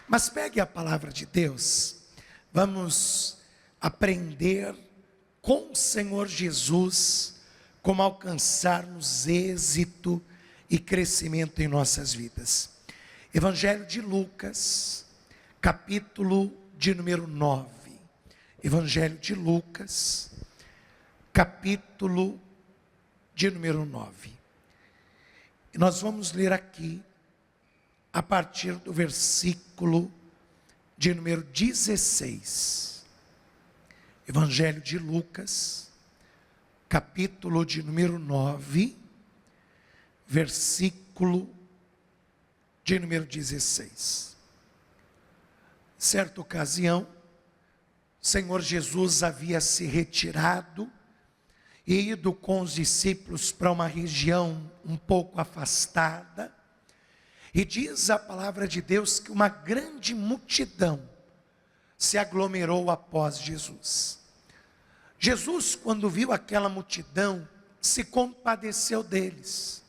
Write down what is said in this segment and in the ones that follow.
Mas pegue a palavra de Deus, vamos aprender com o Senhor Jesus como alcançarmos êxito e crescimento em nossas vidas. Evangelho de Lucas, capítulo de número 9. Evangelho de Lucas, capítulo de número 9. E nós vamos ler aqui a partir do versículo de número 16. Evangelho de Lucas, capítulo de número 9, versículo de número 16. Certa ocasião, o Senhor Jesus havia se retirado e ido com os discípulos para uma região um pouco afastada. E diz a palavra de Deus que uma grande multidão se aglomerou após Jesus. Jesus, quando viu aquela multidão, se compadeceu deles,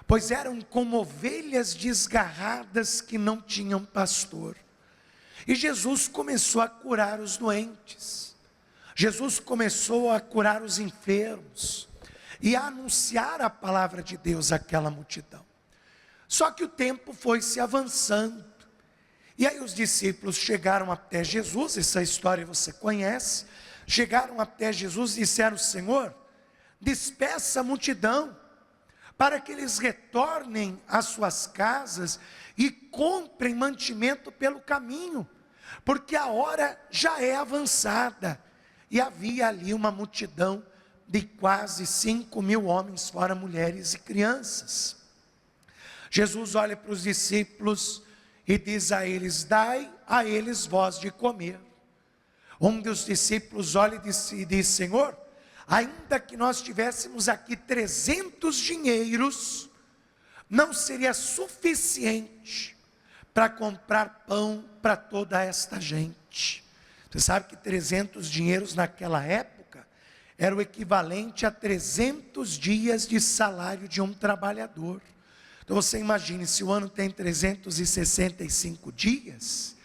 pois eram como ovelhas desgarradas que não tinham pastor. E Jesus começou a curar os doentes, Jesus começou a curar os enfermos e a anunciar a palavra de Deus àquela multidão. Só que o tempo foi se avançando, e aí os discípulos chegaram até Jesus, essa história você conhece, chegaram até Jesus e disseram: Senhor, despeça a multidão, para que eles retornem às suas casas e comprem mantimento pelo caminho, porque a hora já é avançada. E havia ali uma multidão de quase 5.000 homens, fora mulheres e crianças. Jesus olha para os discípulos e diz a eles: dai a eles vós de comer. Um dos discípulos olha e diz: Senhor, ainda que nós tivéssemos aqui 300 dinheiros, não seria suficiente para comprar pão para toda esta gente. Você sabe que 300 dinheiros naquela época era o equivalente a 300 dias de salário de um trabalhador. Então você imagine, se o ano tem 365 dias,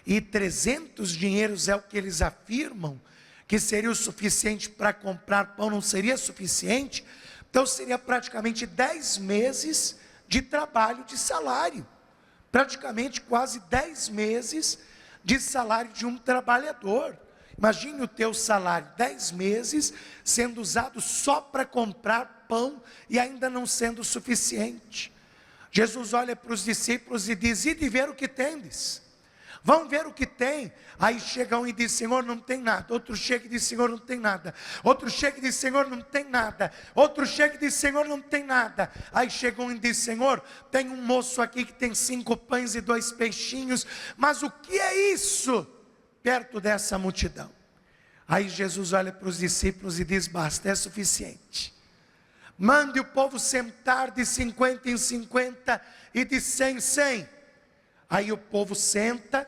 e 300 dinheiros é o que eles afirmam que seria o suficiente para comprar pão, não seria suficiente, então seria praticamente 10 meses de trabalho de salário, praticamente quase 10 meses de salário de um trabalhador. Imagine o teu salário, 10 meses, sendo usado só para comprar pão e ainda não sendo suficiente. Jesus olha para os discípulos e diz: ide ver o que tendes. Vão ver o que tem. Aí chega um e diz: Senhor, não tem nada. Outro chega e diz: Senhor, não tem nada. Outro chega e diz: Senhor, não tem nada. Outro chega e diz: Senhor, não tem nada. Aí chega um e diz: Senhor, tem um moço aqui que tem 5 pães e 2 peixinhos, mas o que é isso perto dessa multidão? Aí Jesus olha para os discípulos e diz: basta, é suficiente. Mande o povo sentar de 50 em 50 e de 100 em 100. Aí o povo senta,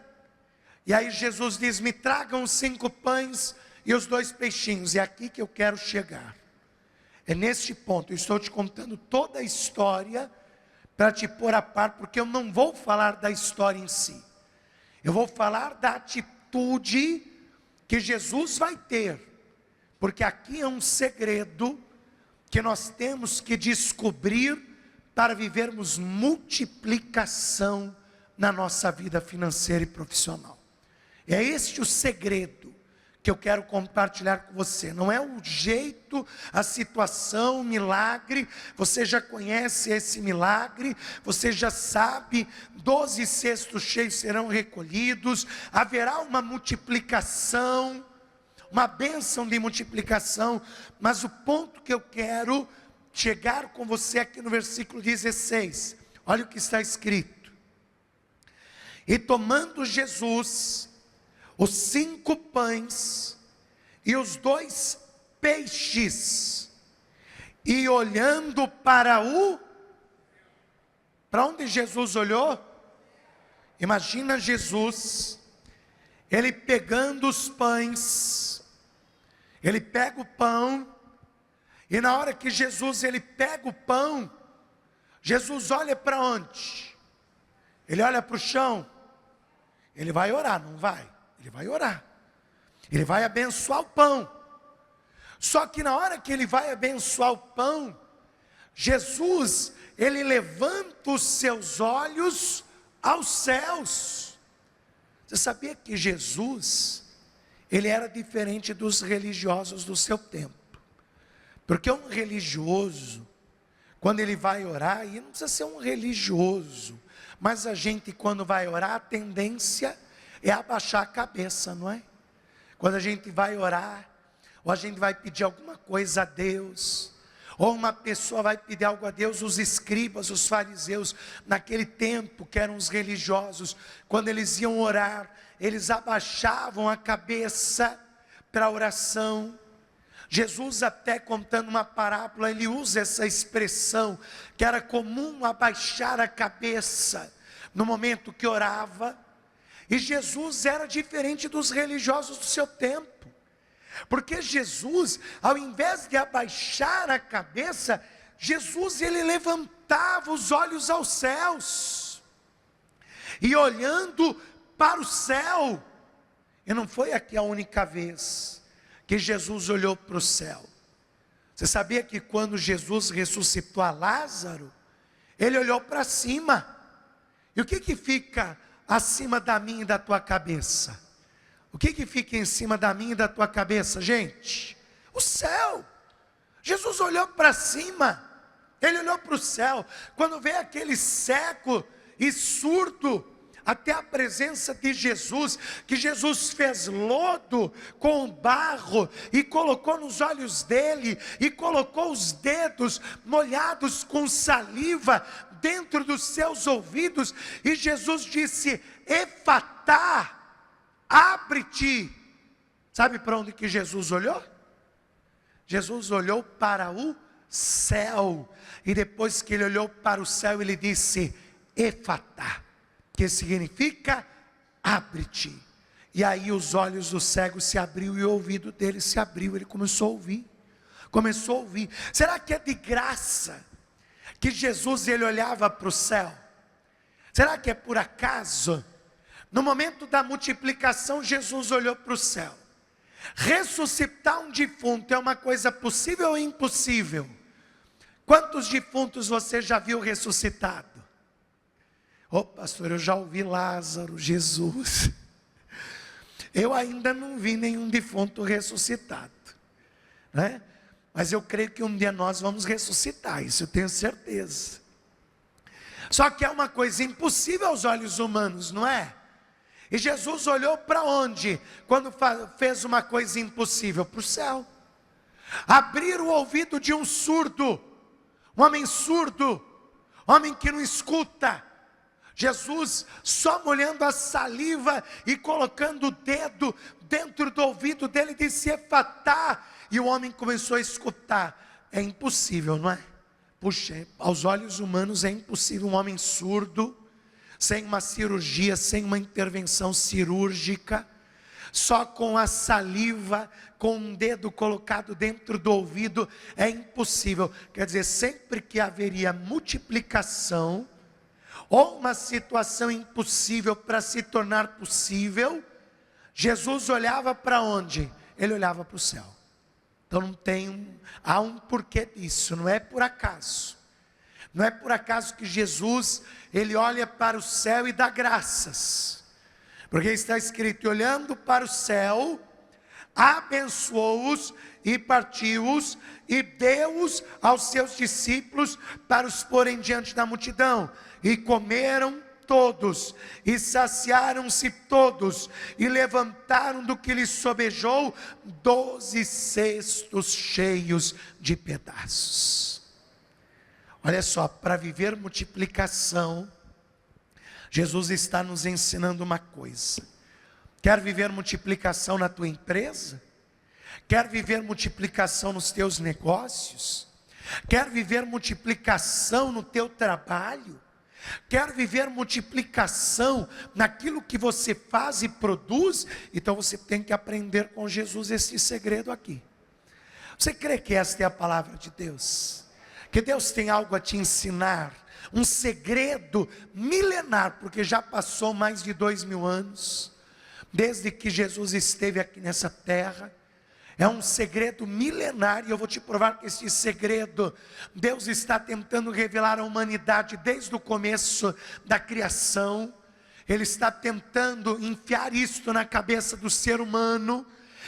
e aí Jesus diz: me tragam os 5 pães e os 2 peixinhos. É aqui que eu quero chegar. É neste ponto, eu estou te contando toda a história para te pôr a par, porque eu não vou falar da história em si. Eu vou falar da atitude que Jesus vai ter, porque aqui é um segredo que nós temos que descobrir para vivermos multiplicação na nossa vida financeira e profissional. É este o segredo que eu quero compartilhar com você. Não é o jeito, a situação, o milagre. Você já conhece esse milagre, você já sabe, 12 cestos cheios serão recolhidos, haverá uma multiplicação, uma bênção de multiplicação. Mas o ponto que eu quero chegar com você aqui no versículo 16, olha o que está escrito: e tomando Jesus os 5 pães e os 2 peixes, e olhando para onde Jesus olhou? Imagina Jesus, ele pegando os pães, ele pega o pão, e na hora que Jesus ele pega o pão, Jesus olha para onde? Ele olha para o chão, Ele vai orar, não vai? Ele vai orar. Ele vai abençoar o pão. Só que na hora que ele vai abençoar o pão, Jesus, ele levanta os seus olhos aos céus. Você sabia que Jesus, ele era diferente dos religiosos do seu tempo? Porque um religioso, quando ele vai orar, e não precisa ser um religioso, mas a gente quando vai orar, a tendência é abaixar a cabeça, não é? Quando a gente vai orar, ou a gente vai pedir alguma coisa a Deus, ou uma pessoa vai pedir algo a Deus, os escribas, os fariseus, naquele tempo que eram os religiosos, quando eles iam orar, eles abaixavam a cabeça para a oração. Jesus, até contando uma parábola, ele usa essa expressão, que era comum abaixar a cabeça no momento que orava. E Jesus era diferente dos religiosos do seu tempo, porque Jesus, ao invés de abaixar a cabeça, Jesus, ele levantava os olhos aos céus, e olhando para o céu, e não foi aqui a única vez que Jesus olhou para o céu. Você sabia que quando Jesus ressuscitou a Lázaro, ele olhou para cima, e o que fica acima da minha e da tua cabeça? O que fica em cima da minha e da tua cabeça, gente? O céu. Jesus olhou para cima, ele olhou para o céu. Quando veio aquele cego e surdo até a presença de Jesus, que Jesus fez lodo com barro e colocou nos olhos dele, e colocou os dedos molhados com saliva dentro dos seus ouvidos, e Jesus disse: Efatá, abre-te. Sabe para onde que Jesus olhou? Jesus olhou para o céu, e depois que ele olhou para o céu, ele disse: Efatá, que significa abre-te. E aí os olhos do cego se abriu, e o ouvido dele se abriu, ele começou a ouvir. Será que é de graça que Jesus, ele olhava para o céu? Será que é por acaso? No momento da multiplicação, Jesus olhou para o céu. Ressuscitar um defunto é uma coisa possível ou impossível? Quantos defuntos você já viu ressuscitado? Pastor, eu já ouvi Lázaro, Jesus. Eu ainda não vi nenhum defunto ressuscitado, né? Mas eu creio que um dia nós vamos ressuscitar, isso eu tenho certeza. Só que é uma coisa impossível aos olhos humanos, não é? E Jesus olhou para onde? Quando fez uma coisa impossível? Para o céu. Abrir o ouvido de um surdo, um homem que não escuta. Jesus, só molhando a saliva e colocando o dedo dentro do ouvido dele, disse: Efatá, e o homem começou a escutar. É impossível, não é? Puxa, aos olhos humanos é impossível um homem surdo, sem uma cirurgia, sem uma intervenção cirúrgica, só com a saliva, com um dedo colocado dentro do ouvido, é impossível. Quer dizer, sempre que haveria multiplicação, ou uma situação impossível para se tornar possível, Jesus olhava para onde? Ele olhava para o céu. Então há um porquê disso, não é por acaso. Não é por acaso que Jesus, ele olha para o céu e dá graças. Porque está escrito: e olhando para o céu, abençoou-os e partiu-os, e deu-os aos seus discípulos para os porem diante da multidão. E comeram todos, e saciaram-se todos, e levantaram do que lhes sobejou 12 cestos cheios de pedaços. Olha só, para viver multiplicação, Jesus está nos ensinando uma coisa. Quer viver multiplicação na tua empresa? Quer viver multiplicação nos teus negócios? Quer viver multiplicação no teu trabalho? Quer viver multiplicação naquilo que você faz e produz? Então você tem que aprender com Jesus esse segredo aqui. Você crê que esta é a palavra de Deus? Que Deus tem algo a te ensinar, um segredo milenar, porque já passou mais de 2000 anos, desde que Jesus esteve aqui nessa terra. É um segredo milenar, e eu vou te provar que esse segredo, Deus está tentando revelar à humanidade desde o começo da criação. Ele está tentando enfiar isto na cabeça do ser humano.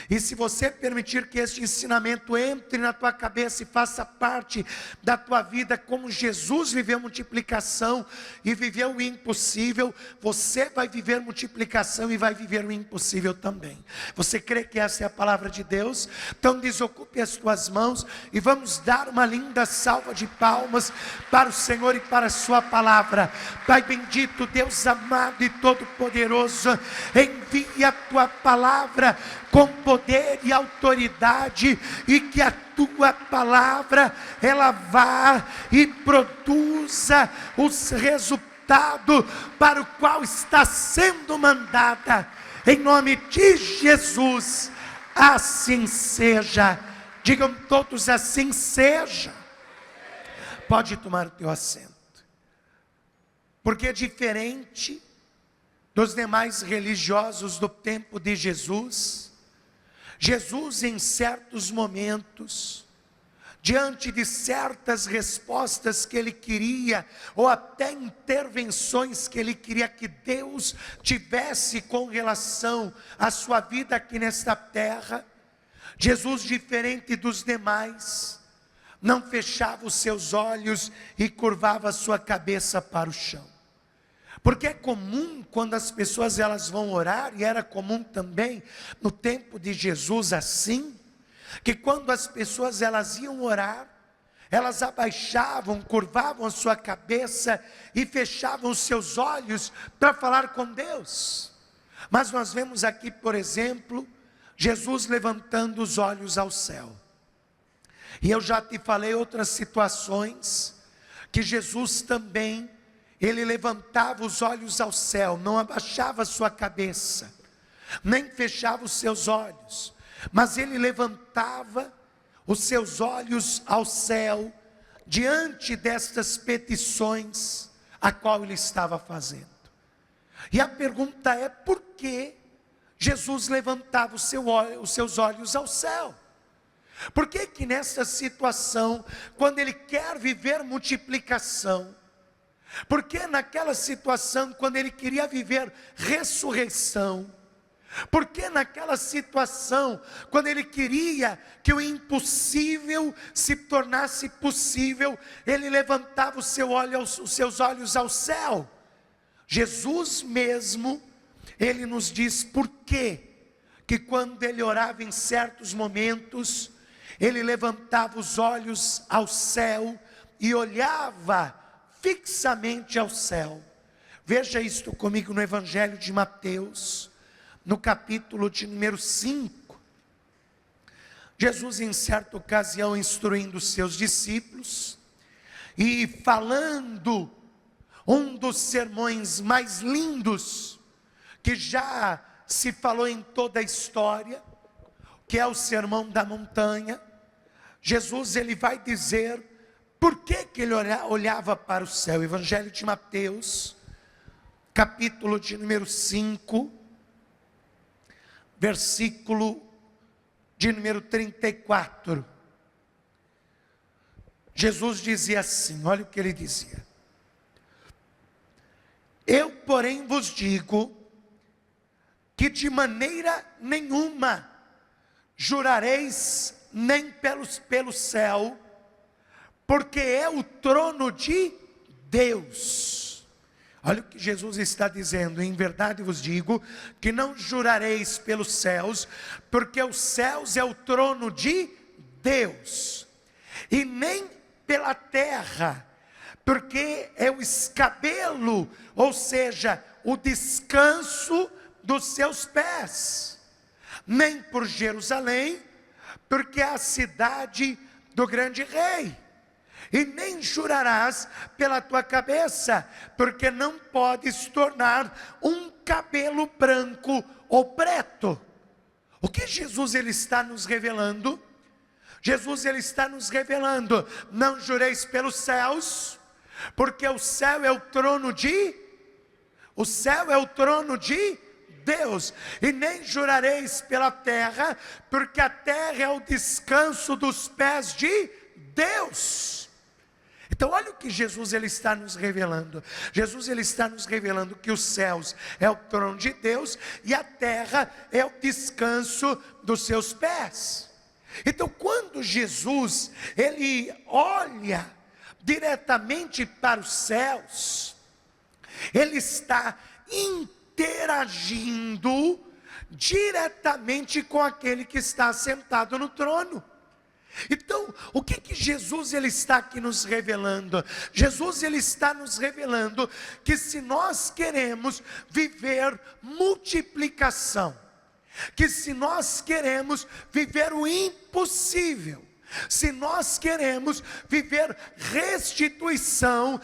E se você permitir que este ensinamento entre na tua cabeça e faça parte da tua vida, como Jesus viveu multiplicação e viveu o impossível, você vai viver multiplicação e vai viver o impossível também. Você crê que essa é a palavra de Deus? Então desocupe as tuas mãos e vamos dar uma linda salva de palmas para o Senhor e para a sua palavra. Pai bendito, Deus amado e todo-poderoso, envia a tua palavra com poder e autoridade, e que a tua palavra, ela vá e produza os resultados para o qual está sendo mandada, em nome de Jesus, assim seja. Digam todos: assim seja. Pode tomar o teu assento, porque é diferente dos demais religiosos do tempo de Jesus. Jesus, em certos momentos, diante de certas respostas que ele queria, ou até intervenções que ele queria que Deus tivesse com relação à sua vida aqui nesta terra, Jesus, diferente dos demais, não fechava os seus olhos e curvava a sua cabeça para o chão. Porque é comum quando as pessoas elas vão orar, e era comum também no tempo de Jesus assim, que quando as pessoas elas iam orar, elas abaixavam, curvavam a sua cabeça e fechavam os seus olhos para falar com Deus. Mas nós vemos aqui, por exemplo, Jesus levantando os olhos ao céu. E eu já te falei outras situações, que Jesus também, ele levantava os olhos ao céu, não abaixava a sua cabeça, nem fechava os seus olhos, mas ele levantava os seus olhos ao céu, diante destas petições, a qual ele estava fazendo. E a pergunta é: por que Jesus levantava os seus olhos ao céu? Por que que nessa situação, quando ele quer viver multiplicação, porque naquela situação, quando ele queria viver ressurreição, porque naquela situação, quando ele queria que o impossível se tornasse possível, ele levantava os seus olhos ao céu? Jesus mesmo, ele nos diz por quê, que quando ele orava em certos momentos, ele levantava os olhos ao céu e olhava fixamente ao céu. Veja isto comigo no Evangelho de Mateus, no capítulo de número 5. Jesus, em certa ocasião, instruindo os seus discípulos e falando um dos sermões mais lindos que já se falou em toda a história, que é o Sermão da Montanha. Jesus, ele vai dizer por que que ele olhava para o céu. Evangelho de Mateus, capítulo de número 5, versículo de número 34. Jesus dizia assim, olha o que ele dizia: eu, porém, vos digo, que de maneira nenhuma jurareis nem pelo céu, porque é o trono de Deus. Olha o que Jesus está dizendo: em verdade vos digo, que não jurareis pelos céus, porque os céus é o trono de Deus, e nem pela terra, porque é o escabelo, ou seja, o descanso dos seus pés, nem por Jerusalém, porque é a cidade do grande rei. E nem jurarás pela tua cabeça, porque não podes tornar um cabelo branco ou preto. O que Jesus ele está nos revelando? Jesus ele está nos revelando: não jureis pelos céus, Porque o céu é o trono de Deus. E nem jurareis pela terra, porque a terra é o descanso dos pés de Deus. Então olha o que Jesus ele está nos revelando. Jesus ele está nos revelando que os céus é o trono de Deus e a terra é o descanso dos seus pés. Então quando Jesus ele olha diretamente para os céus, ele está interagindo diretamente com aquele que está sentado no trono. Então, o que Jesus ele está aqui nos revelando? Jesus ele está nos revelando que se nós queremos viver multiplicação, que se nós queremos viver o impossível, se nós queremos viver restituição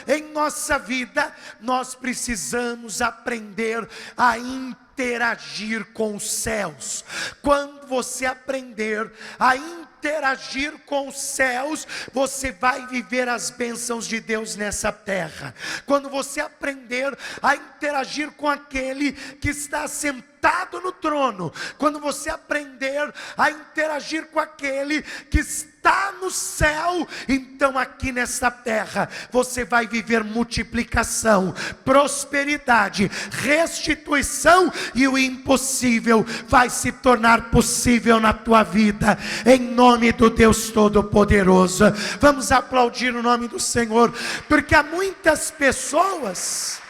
em nossa vida, nós precisamos aprender a interagir com os céus. Quando você aprender a interagir com os céus, você vai viver as bênçãos de Deus nessa terra. Quando você aprender a interagir com aquele que está sentado no trono, quando você aprender a interagir com aquele que está no céu, então aqui nessa terra você vai viver multiplicação, prosperidade, restituição, e o impossível vai se tornar possível na tua vida, em nome do Deus Todo-Poderoso. Vamos aplaudir o nome do Senhor, porque há muitas pessoas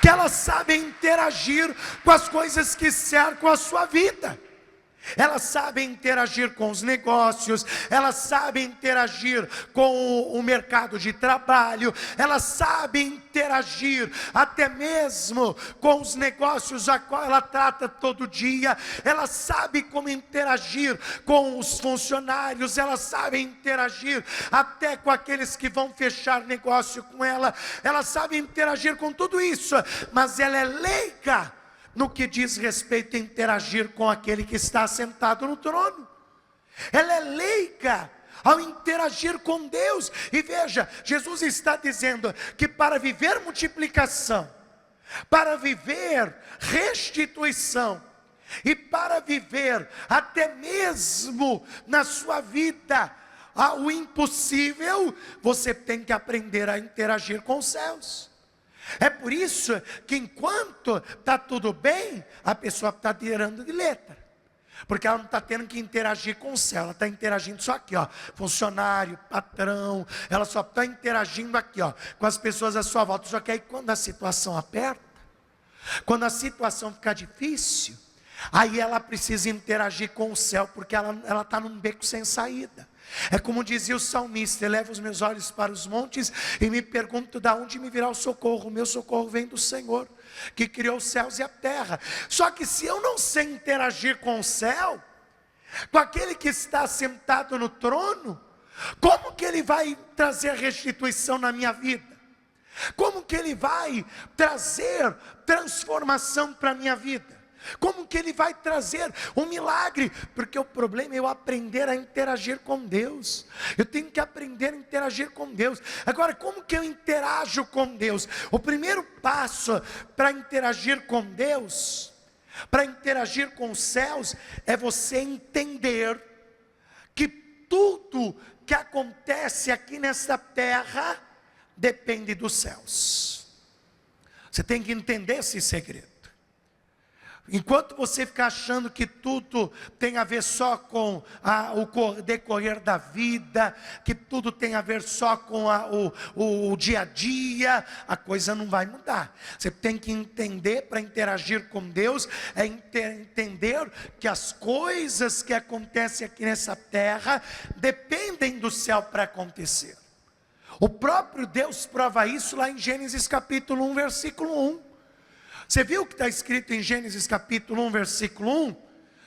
que elas sabem interagir com as coisas que cercam a sua vida. Elas sabem interagir com os negócios, elas sabem interagir com o mercado de trabalho, elas sabem interagir até mesmo com os negócios a qual ela trata todo dia, elas sabem como interagir com os funcionários, elas sabem interagir até com aqueles que vão fechar negócio com ela, elas sabem interagir com tudo isso, mas ela é leiga no que diz respeito a interagir com aquele que está sentado no trono. Ela é leiga ao interagir com Deus. E veja, Jesus está dizendo que para viver multiplicação, para viver restituição, e para viver até mesmo na sua vida o impossível, você tem que aprender a interagir com os céus. É por isso que enquanto está tudo bem, a pessoa está tirando de letra, porque ela não está tendo que interagir com o céu, ela está interagindo só aqui, ó, funcionário, patrão, ela só está interagindo aqui, ó, com as pessoas à sua volta. Só que aí quando a situação aperta, quando a situação fica difícil, aí ela precisa interagir com o céu, porque ela está num beco sem saída. É como dizia o salmista: elevo os meus olhos para os montes e me pergunto de onde me virá o socorro. O meu socorro vem do Senhor, que criou os céus e a terra. Só que se eu não sei interagir com o céu, com aquele que está sentado no trono, como que ele vai trazer restituição na minha vida? Como que ele vai trazer transformação para a minha vida? Como que ele vai trazer um milagre? Porque o problema é eu aprender a interagir com Deus. Eu tenho que aprender a interagir com Deus. Agora, como que eu interajo com Deus? O primeiro passo para interagir com Deus, para interagir com os céus, é você entender que tudo que acontece aqui nesta terra depende dos céus. Você tem que entender esse segredo. Enquanto você ficar achando que tudo tem a ver só com o decorrer da vida, que tudo tem a ver só com o dia a dia, a coisa não vai mudar. Você tem que entender, para interagir com Deus, é entender que as coisas que acontecem aqui nessa terra dependem do céu para acontecer. O próprio Deus prova isso lá em Gênesis capítulo 1, versículo 1. Você viu o que está escrito em Gênesis capítulo 1, versículo 1?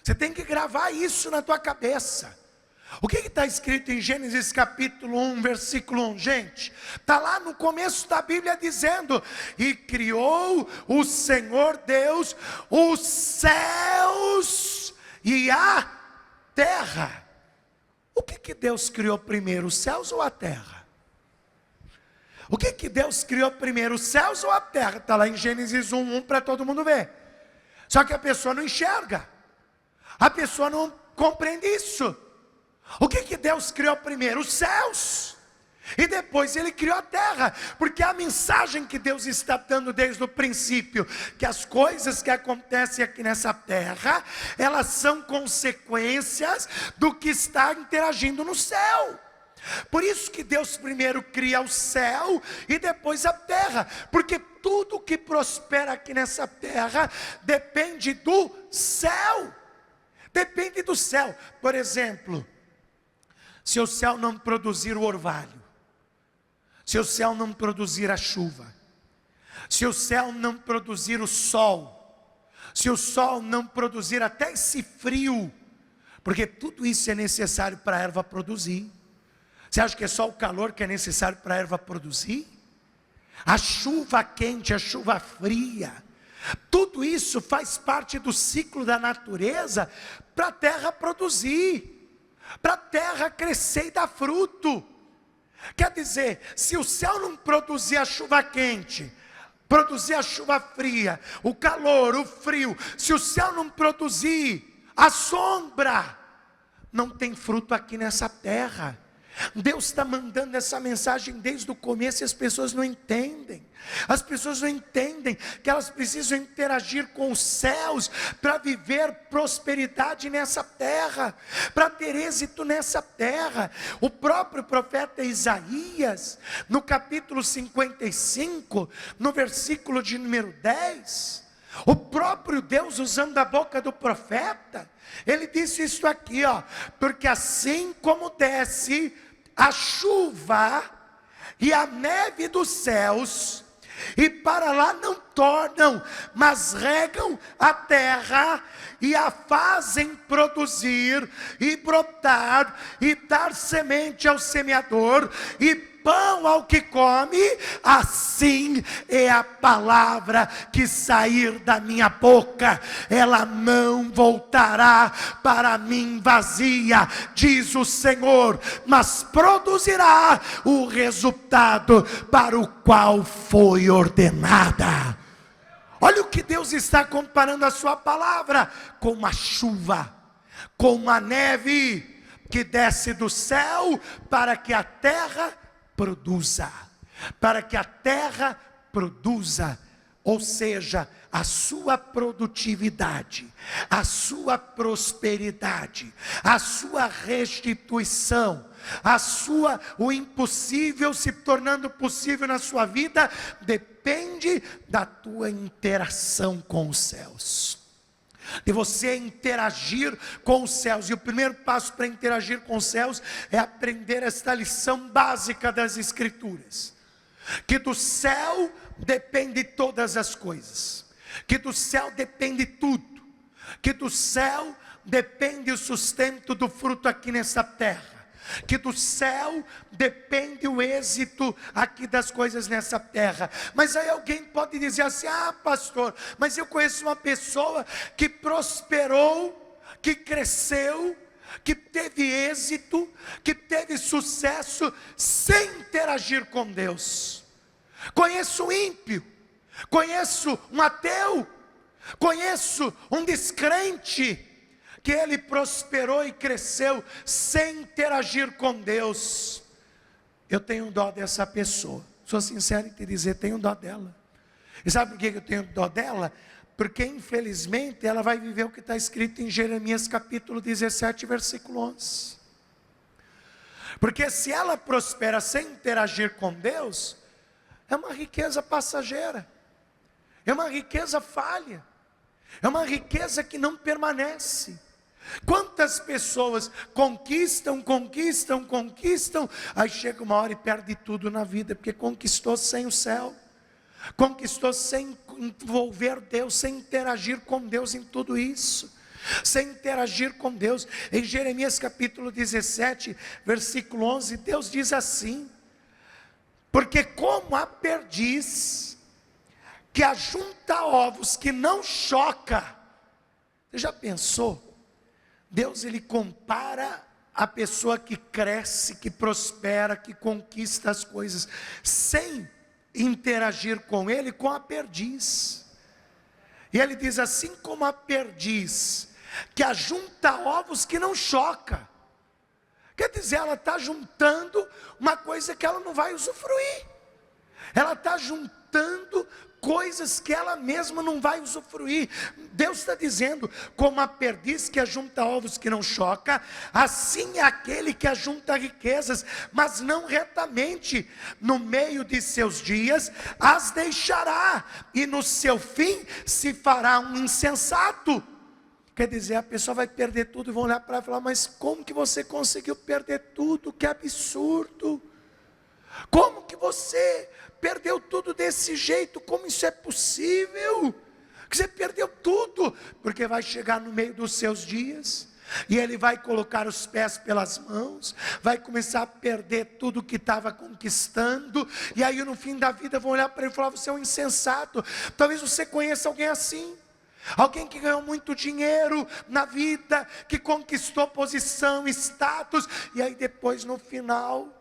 Você tem que gravar isso na tua cabeça. O que está escrito em Gênesis capítulo 1, versículo 1, gente? Está lá no começo da Bíblia dizendo: e criou o Senhor Deus os céus e a terra. O que Deus criou primeiro, os céus ou a terra? O que Deus criou primeiro, os céus ou a terra? Está lá em Gênesis 1:1 para todo mundo ver. Só que a pessoa não enxerga. A pessoa não compreende isso. O que Deus criou primeiro? Os céus. E depois Ele criou a terra. Porque a mensagem que Deus está dando desde o princípio, que as coisas que acontecem aqui nessa terra, elas são consequências do que está interagindo no céu. Por isso que Deus primeiro cria o céu e depois a terra. Porque tudo que prospera aqui nessa terra depende do céu. Depende do céu. Por exemplo, se o céu não produzir o orvalho, se o céu não produzir a chuva, se o céu não produzir o sol, se o sol não produzir até esse frio, porque tudo isso é necessário para a erva produzir. Você acha que é só o calor que é necessário para a erva produzir? A chuva quente, a chuva fria, tudo isso faz parte do ciclo da natureza para a terra produzir, para a terra crescer e dar fruto. Quer dizer, se o céu não produzir a chuva quente, produzir a chuva fria, o calor, o frio, se o céu não produzir a sombra, não tem fruto aqui nessa terra. Deus está mandando essa mensagem desde o começo e as pessoas não entendem. As pessoas não entendem que elas precisam interagir com os céus para viver prosperidade nessa terra, para ter êxito nessa terra. O próprio profeta Isaías, no capítulo 55, no versículo de número 10, o próprio Deus, usando a boca do profeta, ele disse isso aqui, ó: porque assim como desce a chuva e a neve dos céus, e para lá não tornam, mas regam a terra e a fazem produzir e brotar e dar semente ao semeador e pão ao que come, assim é a palavra que sair da minha boca, ela não voltará para mim vazia, diz o Senhor, mas produzirá o resultado para o qual foi ordenada. Olha o que Deus está comparando a sua palavra com uma chuva, com uma neve que desce do céu para que a terra produza, para que a terra produza, ou seja, a sua produtividade, a sua prosperidade, a sua restituição, o impossível se tornando possível na sua vida, depende da tua interação com os céus, de você interagir com os céus. E o primeiro passo para interagir com os céus é aprender esta lição básica das Escrituras, que do céu depende todas as coisas, que do céu depende tudo, que do céu depende o sustento do fruto aqui nessa terra, que do céu depende o êxito aqui das coisas nessa terra. Mas aí alguém pode dizer assim: ah, pastor, mas eu conheço uma pessoa que prosperou, que cresceu, que teve êxito, que teve sucesso sem interagir com Deus. Conheço um ímpio, conheço um ateu, conheço um descrente, que ele prosperou e cresceu sem interagir com Deus. Eu tenho dó dessa pessoa, sou sincero em te dizer, tenho dó dela. E sabe por que eu tenho dó dela? Porque infelizmente ela vai viver o que está escrito em Jeremias capítulo 17, versículo 11. Porque se ela prospera sem interagir com Deus, é uma riqueza passageira, é uma riqueza falha, é uma riqueza que não permanece. Quantas pessoas conquistam, aí chega uma hora e perde tudo na vida, porque conquistou sem o céu, conquistou sem envolver Deus, sem interagir com Deus em tudo isso, sem interagir com Deus. Em Jeremias capítulo 17, versículo 11, Deus diz assim: porque como a perdiz que ajunta ovos, que não choca. Você já pensou? Deus, ele compara a pessoa que cresce, que prospera, que conquista as coisas, sem interagir com ele, com a perdiz. E ele diz, assim como a perdiz, que ajunta ovos que não choca. Quer dizer, ela está juntando uma coisa que ela não vai usufruir. Ela está juntando coisas que ela mesma não vai usufruir. Deus está dizendo, como a perdiz que ajunta ovos que não choca, assim é aquele que ajunta riquezas, mas não retamente. No meio de seus dias as deixará, e no seu fim se fará um insensato. Quer dizer, a pessoa vai perder tudo e vão olhar para ela e falar, mas como que você conseguiu perder tudo? Que absurdo! Como que você perdeu tudo desse jeito? Como isso é possível? Que você perdeu tudo? Porque vai chegar no meio dos seus dias, e ele vai colocar os pés pelas mãos, vai começar a perder tudo que estava conquistando, e aí no fim da vida vão olhar para ele e falar, você é um insensato. Talvez você conheça alguém assim. Alguém que ganhou muito dinheiro na vida, que conquistou posição, status, e aí depois no final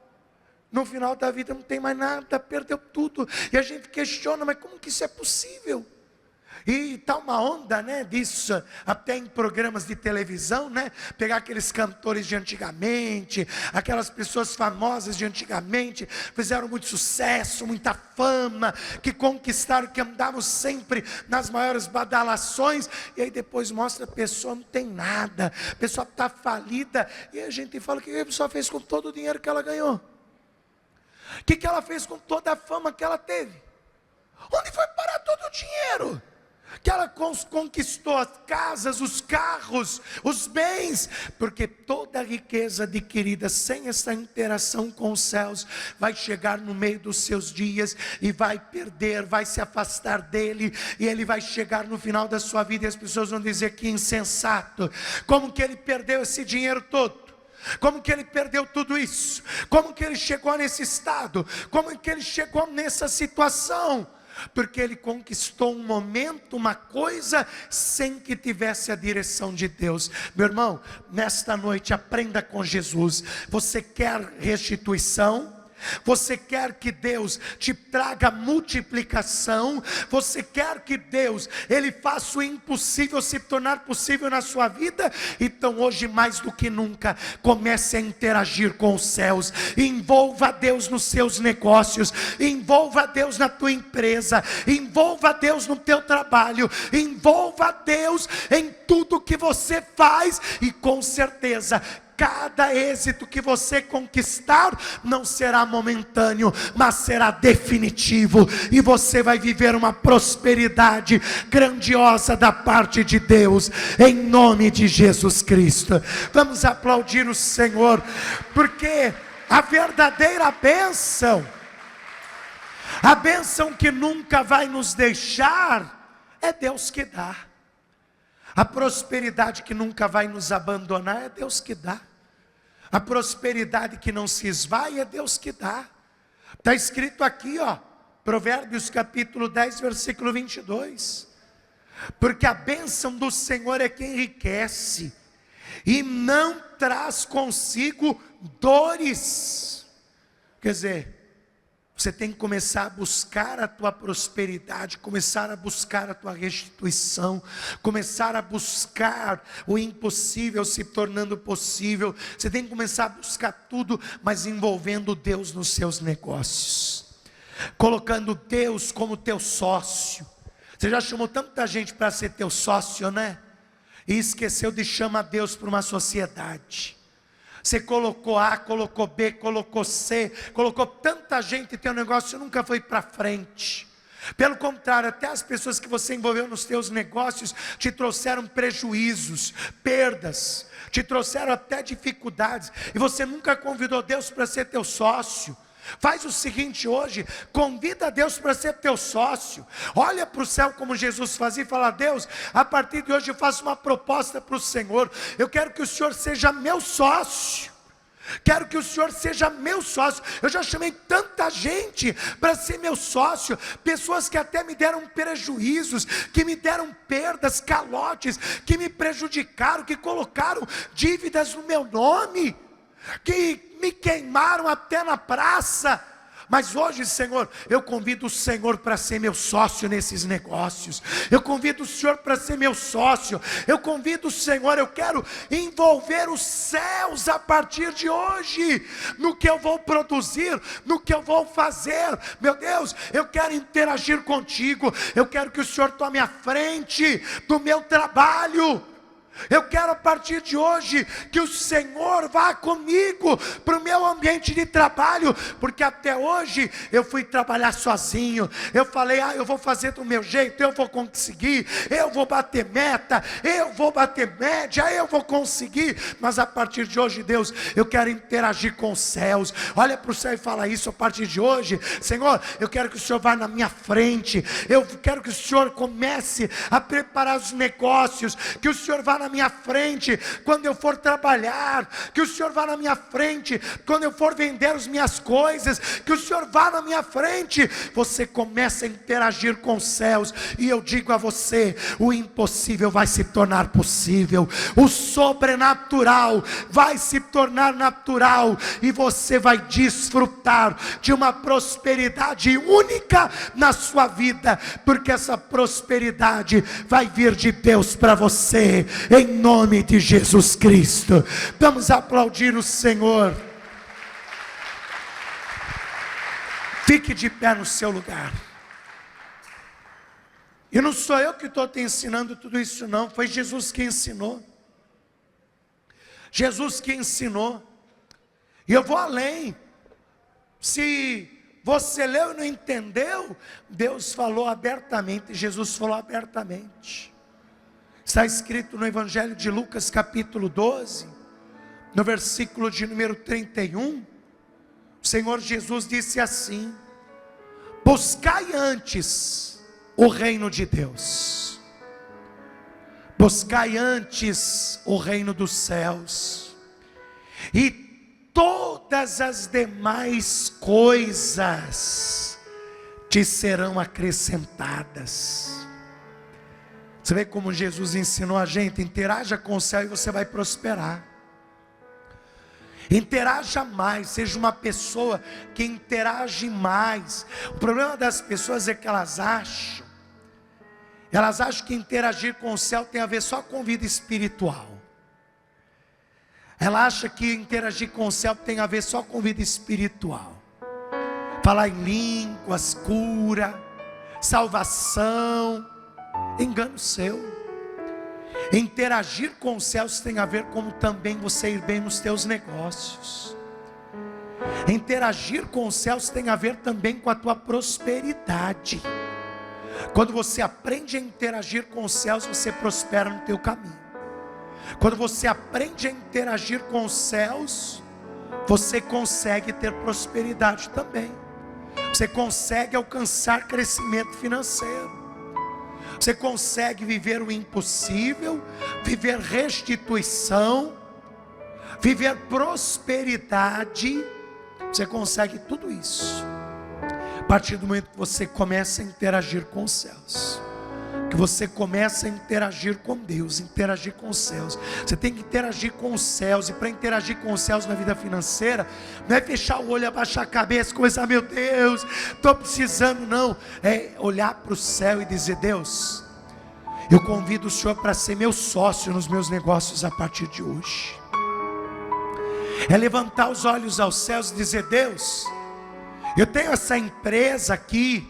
da vida não tem mais nada, perdeu tudo. E a gente questiona, mas como que isso é possível? E está uma onda, né, disso, até em programas de televisão, né, pegar aqueles cantores de antigamente, aquelas pessoas famosas de antigamente, fizeram muito sucesso, muita fama, que conquistaram, que andavam sempre nas maiores badalações, e aí depois mostra a pessoa não tem nada, a pessoa está falida, e a gente fala, o que a pessoa fez com todo o dinheiro que ela ganhou? O que ela fez com toda a fama que ela teve? Onde foi parar todo o dinheiro que ela conquistou? As casas, os carros, os bens, porque toda a riqueza adquirida sem essa interação com os céus, vai chegar no meio dos seus dias, e vai perder, vai se afastar dele, e ele vai chegar no final da sua vida, e as pessoas vão dizer, que insensato, como que ele perdeu esse dinheiro todo? Como que ele perdeu tudo isso? Como que ele chegou nesse estado? Como que ele chegou nessa situação? Porque ele conquistou um momento, uma coisa, sem que tivesse a direção de Deus. Meu irmão, nesta noite aprenda com Jesus. Você quer restituição? Você quer que Deus te traga multiplicação? Você quer que Deus, Ele faça o impossível se tornar possível na sua vida? Então hoje mais do que nunca, comece a interagir com os céus. Envolva Deus nos seus negócios, envolva Deus na tua empresa, envolva Deus no teu trabalho, envolva Deus em tudo que você faz, e com certeza cada êxito que você conquistar não será momentâneo, mas será definitivo, e você vai viver uma prosperidade grandiosa da parte de Deus, em nome de Jesus Cristo. Vamos aplaudir o Senhor, porque a verdadeira bênção, a bênção que nunca vai nos deixar, é Deus que dá. A prosperidade que nunca vai nos abandonar, é Deus que dá. A prosperidade que não se esvai, é Deus que dá. Está escrito aqui, ó, Provérbios capítulo 10, versículo 22. Porque a bênção do Senhor é que enriquece, e não traz consigo dores. Quer dizer, você tem que começar a buscar a tua prosperidade, começar a buscar a tua restituição, começar a buscar o impossível se tornando possível. Você tem que começar a buscar tudo, mas envolvendo Deus nos seus negócios, colocando Deus como teu sócio. Você já chamou tanta gente para ser teu sócio, né? E esqueceu de chamar Deus para uma sociedade. Você colocou A, colocou B, colocou C, colocou tanta gente, e teu negócio nunca foi para frente. Pelo contrário, até as pessoas que você envolveu nos teus negócios te trouxeram prejuízos, perdas, te trouxeram até dificuldades, e você nunca convidou Deus para ser teu sócio. Faz o seguinte hoje, convida Deus para ser teu sócio. Olha para o céu como Jesus fazia e fala: Deus, a partir de hoje eu faço uma proposta para o Senhor. Eu quero que o Senhor seja meu sócio. Quero que o Senhor seja meu sócio. Eu já chamei tanta gente para ser meu sócio, pessoas que até me deram prejuízos, que me deram perdas, calotes, que me prejudicaram, que colocaram dívidas no meu nome. que me queimaram até na praça. Mas hoje, Senhor, eu convido o Senhor para ser meu sócio nesses negócios. Eu convido o Senhor para ser meu sócio. Eu convido o Senhor, eu quero envolver os céus a partir de hoje, no que eu vou produzir, no que eu vou fazer. Meu Deus, eu quero interagir contigo. Eu quero que o Senhor tome a frente do meu trabalho. Eu quero a partir de hoje que o Senhor vá comigo para o meu ambiente de trabalho, porque até hoje eu fui trabalhar sozinho. Eu falei, eu vou fazer do meu jeito, eu vou conseguir, eu vou bater meta, eu vou bater média, eu vou conseguir. Mas a partir de hoje, Deus, eu quero interagir com os céus. Olha para o céu e fala isso a partir de hoje. Senhor, eu quero que o Senhor vá na minha frente. Eu quero que o Senhor comece a preparar os negócios, que o Senhor vá na minha frente quando eu for trabalhar, que o Senhor vá na minha frente quando eu for vender as minhas coisas, que o Senhor vá na minha frente. Você começa a interagir com os céus, e eu digo a você, o impossível vai se tornar possível, o sobrenatural vai se tornar natural, e você vai desfrutar de uma prosperidade única na sua vida, porque essa prosperidade vai vir de Deus para você, em nome de Jesus Cristo. Vamos aplaudir o Senhor. Fique de pé no seu lugar. E não sou eu que estou te ensinando tudo isso não, foi Jesus que ensinou. Jesus que ensinou. E eu vou além. Se você leu e não entendeu, Deus falou abertamente, Jesus falou abertamente. Está escrito no Evangelho de Lucas capítulo 12, no versículo de número 31, o Senhor Jesus disse assim: buscai antes o reino de Deus, buscai antes o reino dos céus, e todas as demais coisas te serão acrescentadas. Você vê como Jesus ensinou a gente? Interaja com o céu e você vai prosperar. Interaja mais, seja uma pessoa que interage mais. O problema das pessoas é que elas acham que interagir com o céu tem a ver só com vida espiritual. Ela acha que interagir com o céu tem a ver só com vida espiritual. Falar em línguas, cura, salvação. Engano seu. Interagir com os céus tem a ver como também você ir bem nos teus negócios. Interagir com os céus tem a ver também com a tua prosperidade. Quando você aprende a interagir com os céus, você prospera no teu caminho. Quando você aprende a interagir com os céus, você consegue ter prosperidade também. Você consegue alcançar crescimento financeiro. Você consegue viver o impossível, viver restituição, viver prosperidade. Você consegue tudo isso a partir do momento que você começa a interagir com os céus, que você começa a interagir com Deus, interagir com os céus. Você tem que interagir com os céus, e para interagir com os céus na vida financeira, não é fechar o olho, abaixar a cabeça, começar, meu Deus, estou precisando, não. É olhar para o céu e dizer: Deus, eu convido o Senhor para ser meu sócio nos meus negócios a partir de hoje. É levantar os olhos aos céus e dizer: Deus, eu tenho essa empresa aqui,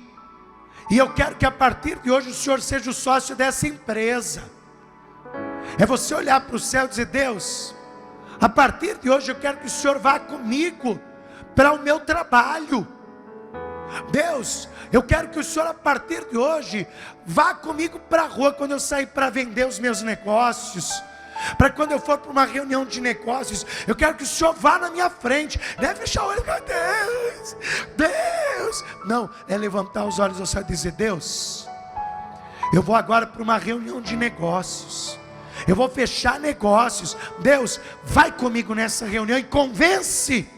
e eu quero que a partir de hoje o Senhor seja o sócio dessa empresa. É você olhar para o céu e dizer: Deus, a partir de hoje eu quero que o Senhor vá comigo para o meu trabalho. Deus, eu quero que o Senhor a partir de hoje vá comigo para a rua quando eu sair para vender os meus negócios, para quando eu for para uma reunião de negócios, eu quero que o Senhor vá na minha frente. Não é fechar o olho, meu Deus, Deus. Não, é levantar os olhos ao céu e dizer: Deus, eu vou agora para uma reunião de negócios, eu vou fechar negócios. Deus, vai comigo nessa reunião e convence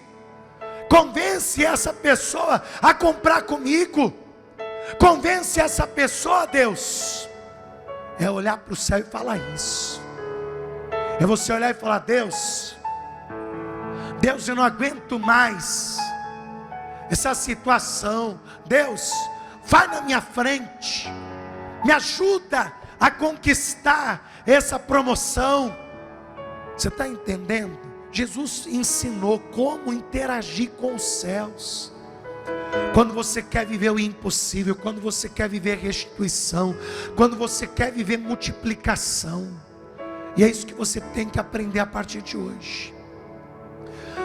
essa pessoa a comprar comigo. Convence essa pessoa, Deus. É olhar para o céu e falar isso. É você olhar e falar: Deus, Deus, eu não aguento mais essa situação. Deus, vai na minha frente, me ajuda a conquistar essa promoção. Você está entendendo? Jesus ensinou como interagir com os céus. Quando você quer viver o impossível, quando você quer viver restituição, quando você quer viver multiplicação. E é isso que você tem que aprender a partir de hoje.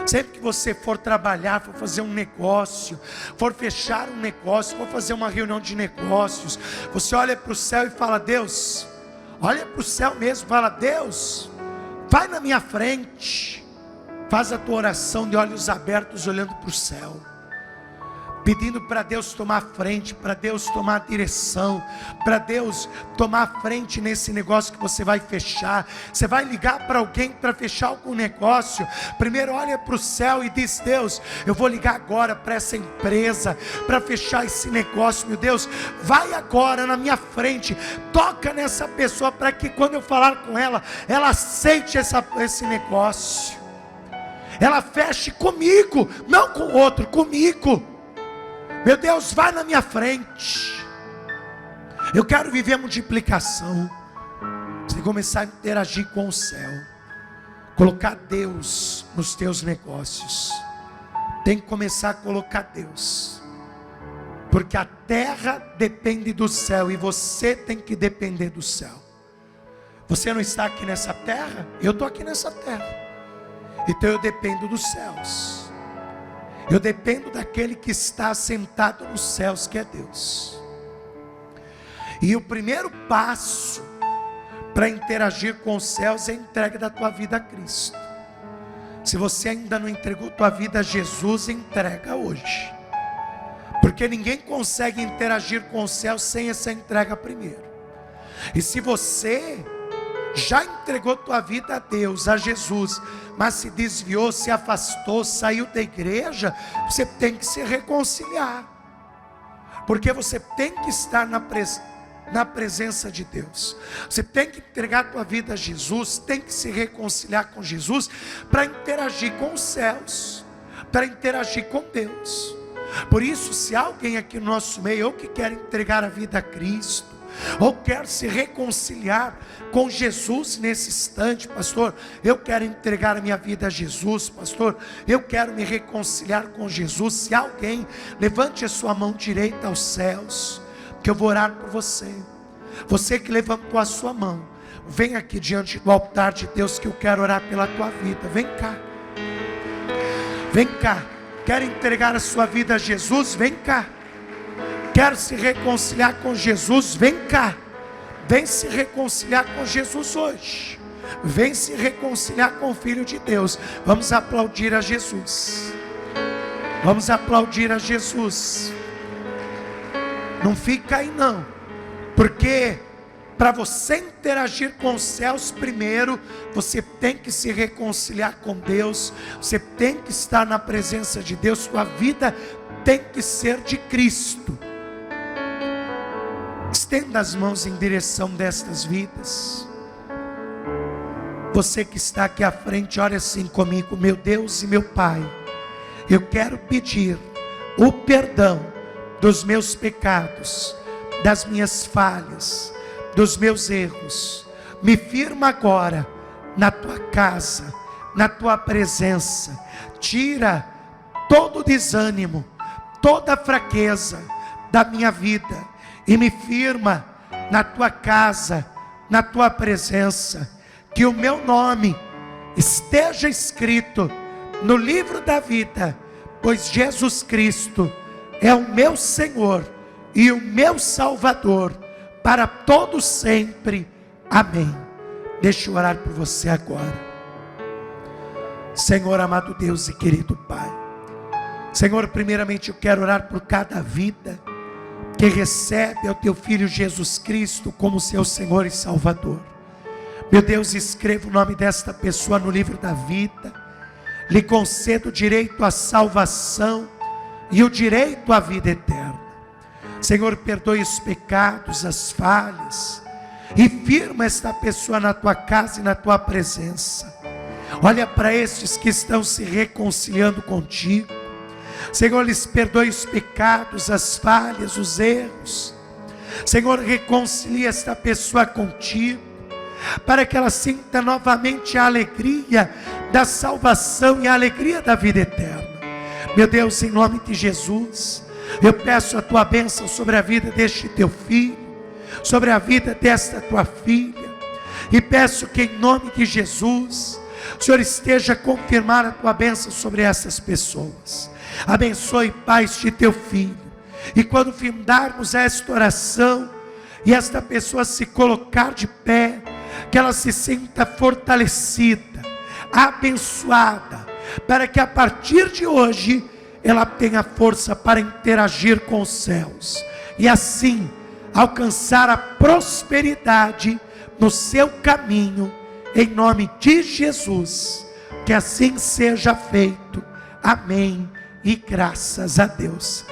Sempre que você for trabalhar, for fazer um negócio, for fechar um negócio, for fazer uma reunião de negócios, você olha para o céu e fala: Deus, olha para o céu mesmo, fala: Deus, vai na minha frente. Faz a tua oração de olhos abertos, olhando para o céu, pedindo para Deus tomar frente, para Deus tomar direção, para Deus tomar frente nesse negócio que você vai fechar. Você vai ligar para alguém para fechar algum negócio, primeiro olha para o céu e diz: Deus, eu vou ligar agora para essa empresa, para fechar esse negócio. Meu Deus, vai agora na minha frente, toca nessa pessoa, para que quando eu falar com ela, ela aceite esse negócio, ela feche comigo, não com o outro, comigo. Meu Deus, vai na minha frente. Eu quero viver a multiplicação. Você começar a interagir com o céu, colocar Deus nos teus negócios. Tem que começar a colocar Deus, porque a terra depende do céu e você tem que depender do céu. Você não está aqui nessa terra, eu estou aqui nessa terra. Então eu dependo dos céus. Eu dependo daquele que está sentado nos céus, que é Deus. E o primeiro passo para interagir com os céus é a entrega da tua vida a Cristo. Se você ainda não entregou tua vida a Jesus, entrega hoje. Porque ninguém consegue interagir com os céus sem essa entrega primeiro. E se você já entregou tua vida a Deus, a Jesus, mas se desviou, se afastou, saiu da igreja, você tem que se reconciliar, porque você tem que estar na presença de Deus. Você tem que entregar tua vida a Jesus, tem que se reconciliar com Jesus, para interagir com os céus, para interagir com Deus. Por isso, se há alguém aqui no nosso meio, ou que quer entregar a vida a Cristo, ou quer se reconciliar com Jesus nesse instante: pastor, eu quero entregar a minha vida a Jesus, pastor, eu quero me reconciliar com Jesus. Se alguém, levante a sua mão direita aos céus, que eu vou orar por você. Você que levantou a sua mão, vem aqui diante do altar de Deus, que eu quero orar pela tua vida. Vem cá, vem cá. Quer entregar a sua vida a Jesus? Vem cá. Quer se reconciliar com Jesus? Vem cá. Vem se reconciliar com Jesus hoje. Vem se reconciliar com o Filho de Deus. Vamos aplaudir a Jesus. Vamos aplaudir a Jesus. Não fica aí não, porque para você interagir com os céus primeiro, você tem que se reconciliar com Deus. Você tem que estar na presença de Deus. Sua vida tem que ser de Cristo. Estenda as mãos em direção destas vidas. Você que está aqui à frente, ore assim comigo: meu Deus e meu Pai, eu quero pedir o perdão dos meus pecados, das minhas falhas, dos meus erros. Me firma agora na tua casa, na tua presença. Tira todo o desânimo, toda a fraqueza da minha vida, e me firma na tua casa, na tua presença. Que o meu nome esteja escrito no livro da vida, pois Jesus Cristo é o meu Senhor e o meu Salvador para todo sempre. Amém. Deixa eu orar por você agora. Senhor amado Deus e querido Pai, Senhor, primeiramente eu quero orar por cada vida que recebe ao teu Filho Jesus Cristo como seu Senhor e Salvador. Meu Deus, escreva o nome desta pessoa no livro da vida, lhe concedo o direito à salvação e o direito à vida eterna. Senhor, perdoe os pecados, as falhas, e firma esta pessoa na tua casa e na tua presença. Olha para estes que estão se reconciliando contigo. Senhor, lhes perdoe os pecados, as falhas, os erros. Senhor, reconcilia esta pessoa contigo, para que ela sinta novamente a alegria da salvação e a alegria da vida eterna. Meu Deus, em nome de Jesus, eu peço a tua bênção sobre a vida deste teu filho, sobre a vida desta tua filha, e peço que em nome de Jesus, o Senhor esteja a confirmar a tua bênção sobre essas pessoas. Abençoe, Pai, este teu filho, e quando findarmos esta oração, e esta pessoa se colocar de pé, que ela se sinta fortalecida, abençoada, para que a partir de hoje, ela tenha força para interagir com os céus, e assim, alcançar a prosperidade no seu caminho, em nome de Jesus. Que assim seja feito. Amém. E graças a Deus.